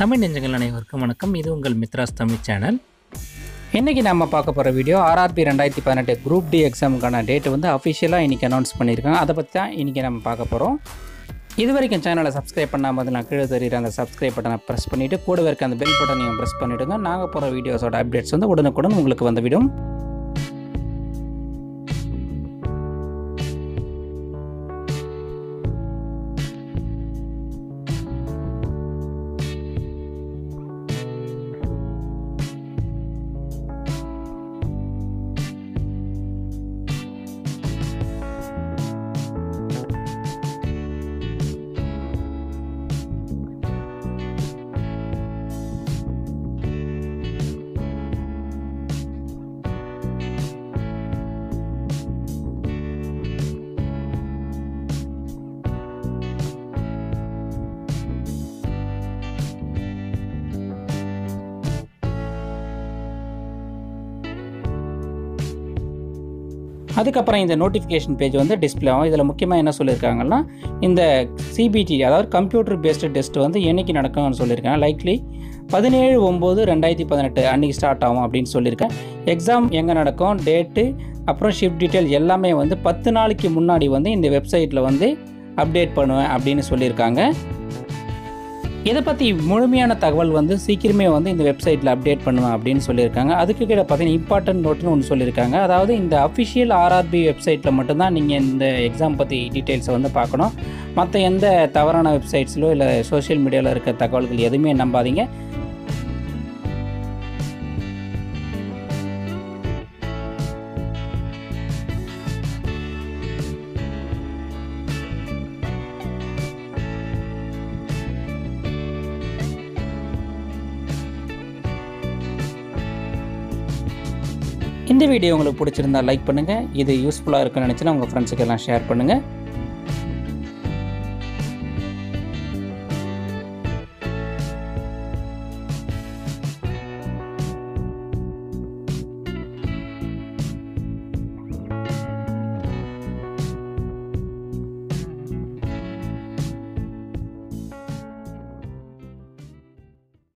தமிழ் நெஞ்சங்கள் அனைவருக்கும் வணக்கம். இது உங்கள் மித்ராஸ் தமிழ் சேனல். இன்றைக்கி நம்ம பார்க்க போகிற வீடியோ ஆர்ஆர்பி 2018 குரூப் டி எக்ஸாமுக்கான டேட்டு வந்து அஃபிஷியலாக இன்றைக்கி அனௌன்ஸ் பண்ணியிருக்காங்க. அதை பற்றி தான் இன்றைக்கி நம்ம பார்க்க போகிறோம். இது வரைக்கும் சேனலை சப்ஸ்கிரைப் பண்ணாமல் நான் கீழே தெரியுற அந்த சப்ஸ்கிரைப் பட்டனை ப்ரெஸ் பண்ணிவிட்டு கூடவே இருக்க அந்த பெல் பட்டனையும் ப்ரெஸ் பண்ணிவிடுங்க. நாங்கள் போகிற வீடியோஸோட அப்டேட்ஸ் வந்து உடனுக்குடன் உங்களுக்கு வந்துவிடும். அதுக்கப்புறம் இந்த நோட்டிஃபிகேஷன் பேஜ் வந்து டிஸ்பிளே ஆகும். இதில் முக்கியமாக என்ன சொல்லியிருக்காங்கன்னா, இந்த சிபிடி அதாவது கம்ப்யூட்டர் பேஸ்டு டெஸ்ட் வந்து என்றைக்கு நடக்கும்னு சொல்லியிருக்காங்க. லைக்லி 17/9/2018 அன்றைக்கி ஸ்டார்ட் ஆகும் அப்படின்னு சொல்லியிருக்கேன். எக்ஸாம் எங்கே நடக்கும், டேட்டு, அப்புறம் ஷிஃப்ட் டீட்டெயில் எல்லாமே வந்து 10 நாளைக்கு முன்னாடி வந்து இந்த வெப்சைட்டில் வந்து அப்டேட் பண்ணுவேன் அப்படின்னு சொல்லியிருக்காங்க. இதை பற்றி முழுமையான தகவல் வந்து சீக்கிரமே வந்து இந்த வெப்சைட்டில் அப்டேட் பண்ணுவேன் அப்படின்னு சொல்லியிருக்காங்க. அதுக்கு கீழே பார்த்தீங்கன்னா இம்பார்ட்டன்ட் நோட்டுன்னு ஒன்று சொல்லியிருக்காங்க. அதாவது இந்த அஃபிஷியல் ஆர்ஆர்பி வெப்சைட்டில் மட்டும்தான் நீங்கள் இந்த எக்ஸாம் பற்றி டீட்டெயில்ஸை வந்து பார்க்கணும். மற்ற எந்த தவறான வெப்சைட்ஸ்லோ இல்லை சோஷியல் மீடியாவில் இருக்க தகவல்கள் எதுவுமே நம்பாதீங்க. இந்த வீடியோ உங்களுக்கு பிடிச்சிருந்தா லைக் பண்ணுங்கள். இது யூஸ்ஃபுல்லாக இருக்குன்னு நினச்சினா உங்கள் ஃப்ரெண்ட்ஸுக்கெல்லாம் ஷேர் பண்ணுங்கள்.